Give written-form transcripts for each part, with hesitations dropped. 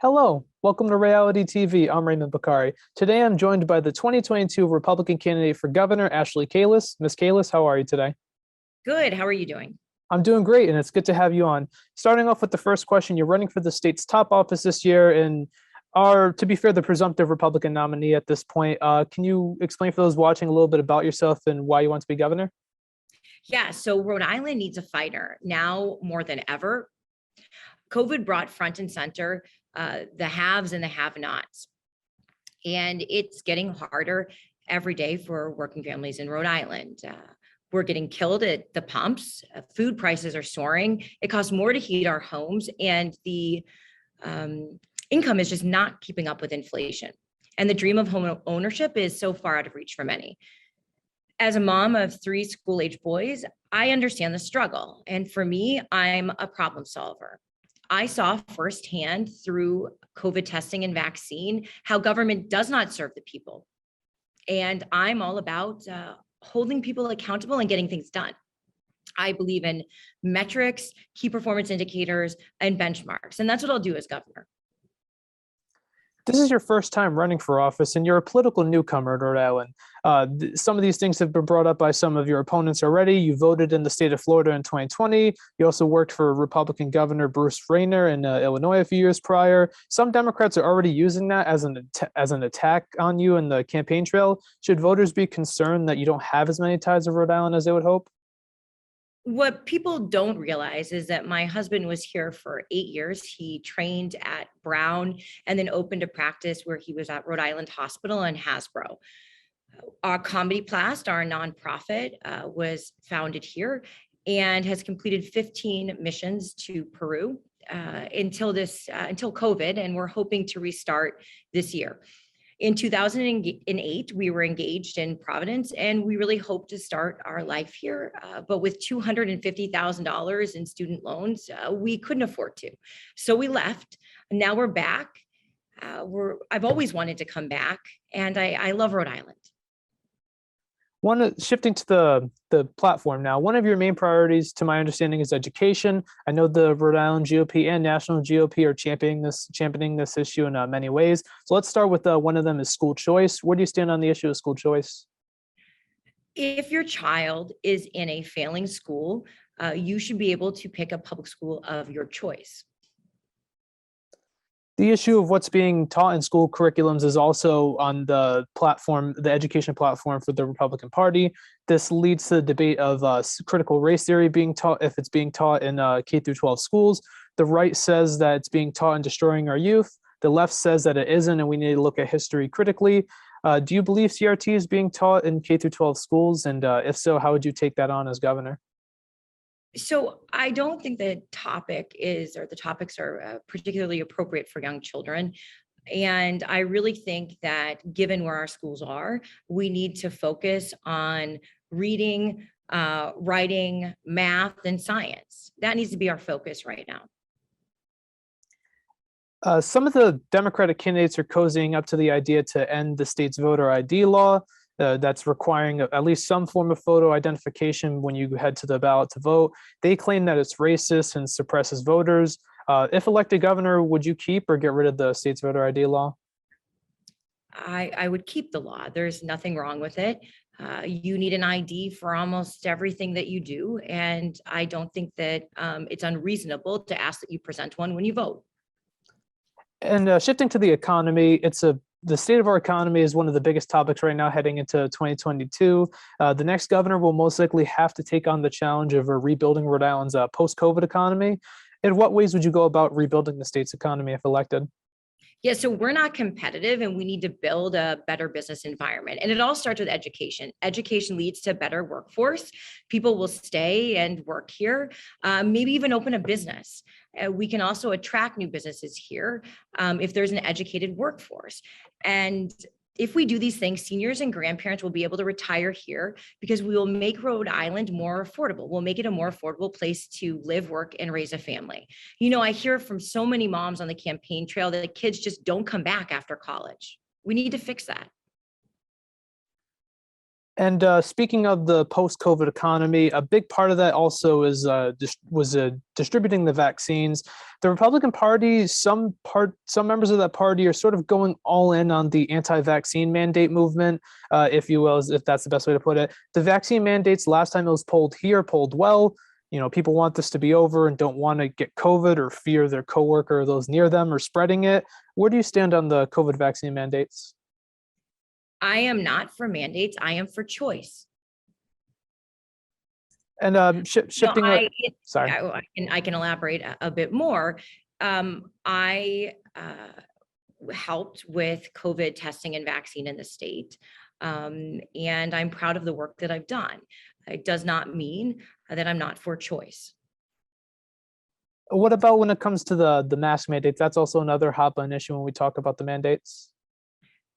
Hello, welcome to Ray-ality TV. I'm Raymond Bakari. Today I'm joined by the 2022 Republican candidate for governor, Ashley Kalus. Ms. Kalus, how are you today? Good. How are you doing? I'm doing great, and it's good to have you on. Starting off with the first question, you're running for the state's top office this year and are, to be fair, the presumptive Republican nominee at this point. Can you explain for those watching a little bit about yourself and why you want to be governor? Yeah, so Rhode Island needs a fighter now more than ever. COVID brought front and center the haves and the have-nots, and it's getting harder every day for working families in Rhode Island. We're getting killed at the pumps. Food prices are soaring. It costs more to heat our homes, and the income is just not keeping up with inflation. And the dream of home ownership is so far out of reach for many. As a mom of three school-age boys, I understand the struggle. And for me, I'm a problem solver. I saw firsthand through COVID testing and vaccine how government does not serve the people. And I'm all about holding people accountable and getting things done. I believe in metrics, key performance indicators, and benchmarks. And that's what I'll do as governor. This is your first time running for office, and you're a political newcomer in Rhode Island. Some of these things have been brought up by some of your opponents already. You voted in the state of Florida in 2020. You also worked for Republican Governor Bruce Rayner in Illinois a few years prior. Some Democrats are already using that as an attack on you in the campaign trail. Should voters be concerned that you don't have as many ties to Rhode Island as they would hope? What people don't realize is that my husband was here for 8 years. He trained at Brown and then opened a practice where he was at Rhode Island Hospital and Hasbro. Our Comedy Plast, our nonprofit, was founded here and has completed 15 missions to Peru until COVID, and we're hoping to restart this year. In 2008, we were engaged in Providence, and we really hoped to start our life here. But with $250,000 in student loans, we couldn't afford to. So we left. Now we're back. I've always wanted to come back, and I love Rhode Island. Shifting to the platform now, one of your main priorities, to my understanding, is education. I know the Rhode Island GOP and national GOP are championing this issue in many ways. So let's start with one of them is school choice. Where do you stand on the issue of school choice? If your child is in a failing school, you should be able to pick a public school of your choice. The issue of what's being taught in school curriculums is also on the platform, the education platform for the Republican Party. This leads to the debate of critical race theory being taught, if it's being taught in K through 12 schools. The right says that it's being taught and destroying our youth. The left says that it isn't, and we need to look at history critically. Do you believe CRT is being taught in K through 12 schools? And if so, how would you take that on as governor? So I don't think the topics are particularly appropriate for young children. And I really think that given where our schools are, we need to focus on reading, writing, math, and science. That needs to be our focus right now. Some of the Democratic candidates are cozying up to the idea to end the state's voter ID law. That's requiring at least some form of photo identification when you head to the ballot to vote. They claim that it's racist and suppresses voters. If elected governor, would you keep or get rid of the state's voter ID law? I would keep the law. There's nothing wrong with it. You need an ID for almost everything that you do. And I don't think that it's unreasonable to ask that you present one when you vote. And shifting to the economy, the state of our economy is one of the biggest topics right now heading into 2022. The next governor will most likely have to take on the challenge of rebuilding Rhode Island's post-COVID economy. In what ways would you go about rebuilding the state's economy if elected? Yeah, so we're not competitive and we need to build a better business environment. And it all starts with education. Education leads to a better workforce. People will stay and work here, maybe even open a business. We can also attract new businesses here if there's an educated workforce. And if we do these things, seniors and grandparents will be able to retire here because we will make Rhode Island more affordable. We'll make it a more affordable place to live, work, and raise a family. You know, I hear from so many moms on the campaign trail that the kids just don't come back after college. We need to fix that. And speaking of the post-COVID economy, a big part of that also is distributing the vaccines. The Republican Party, some members of that party are sort of going all in on the anti-vaccine mandate movement, if you will, if that's the best way to put it. The vaccine mandates, last time it was polled here, polled well. People want this to be over and don't want to get COVID or fear their coworker or those near them or spreading it. Where do you stand on the COVID vaccine mandates? I am not for mandates. I am for choice. And shifting. Sorry, I can elaborate a bit more. I helped with COVID testing and vaccine in the state, and I'm proud of the work that I've done. It does not mean that I'm not for choice. What about when it comes to the mask mandates? That's also another hot button issue when we talk about the mandates.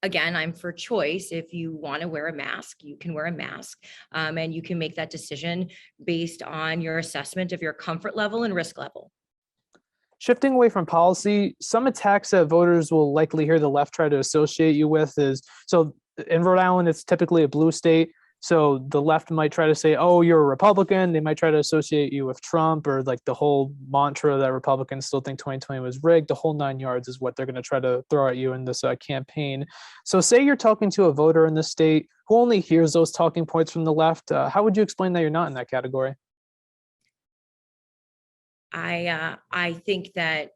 Again, I'm for choice. If you want to wear a mask, you can wear a mask, and you can make that decision based on your assessment of your comfort level and risk level. Shifting away from policy, some attacks that voters will likely hear the left try to associate you with is, so in Rhode Island, it's typically a blue state. So the left might try to say, oh, you're a Republican. They might try to associate you with Trump, or like the whole mantra that Republicans still think 2020 was rigged. The whole 9 yards is what they're going to try to throw at you in this campaign. So say you're talking to a voter in the state who only hears those talking points from the left. How would you explain that you're not in that category? I think that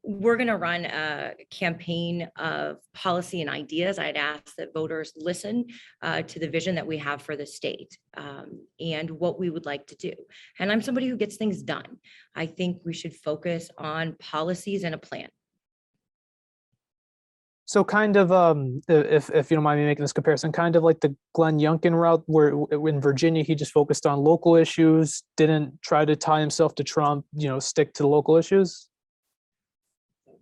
we're going to run a campaign of policy and ideas. I'd ask that voters listen to the vision that we have for the state, and what we would like to do. And I'm somebody who gets things done. I think we should focus on policies and a plan. So kind of, if you don't mind me making this comparison, kind of like the Glenn Youngkin route, where in Virginia, he just focused on local issues, didn't try to tie himself to Trump, stick to local issues.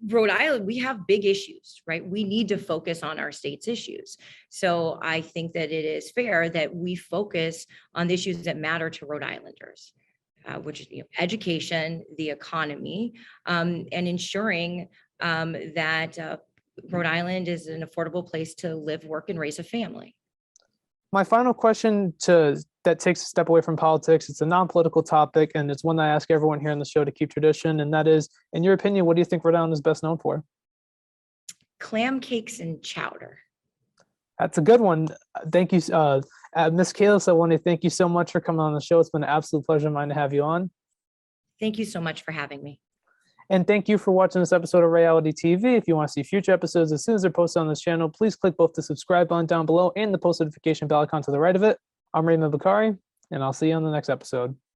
Rhode Island, we have big issues, right? We need to focus on our state's issues. So I think that it is fair that we focus on the issues that matter to Rhode Islanders, which is education, the economy, and ensuring that Rhode Island is an affordable place to live, work, and raise a family. My final question that takes a step away from politics, it's a non-political topic, and it's one that I ask everyone here on the show to keep tradition, and that is, in your opinion, what do you think Rhode Island is best known for? Clam cakes and chowder. That's a good one. Thank you. Ms. Kalus, I want to thank you so much for coming on the show. It's been an absolute pleasure of mine to have you on. Thank you so much for having me. And thank you for watching this episode of Ray-ality TV. If you want to see future episodes as soon as they're posted on this channel, please click both the subscribe button down below and the post notification bell icon to the right of it. I'm Raymond Bakari, and I'll see you on the next episode.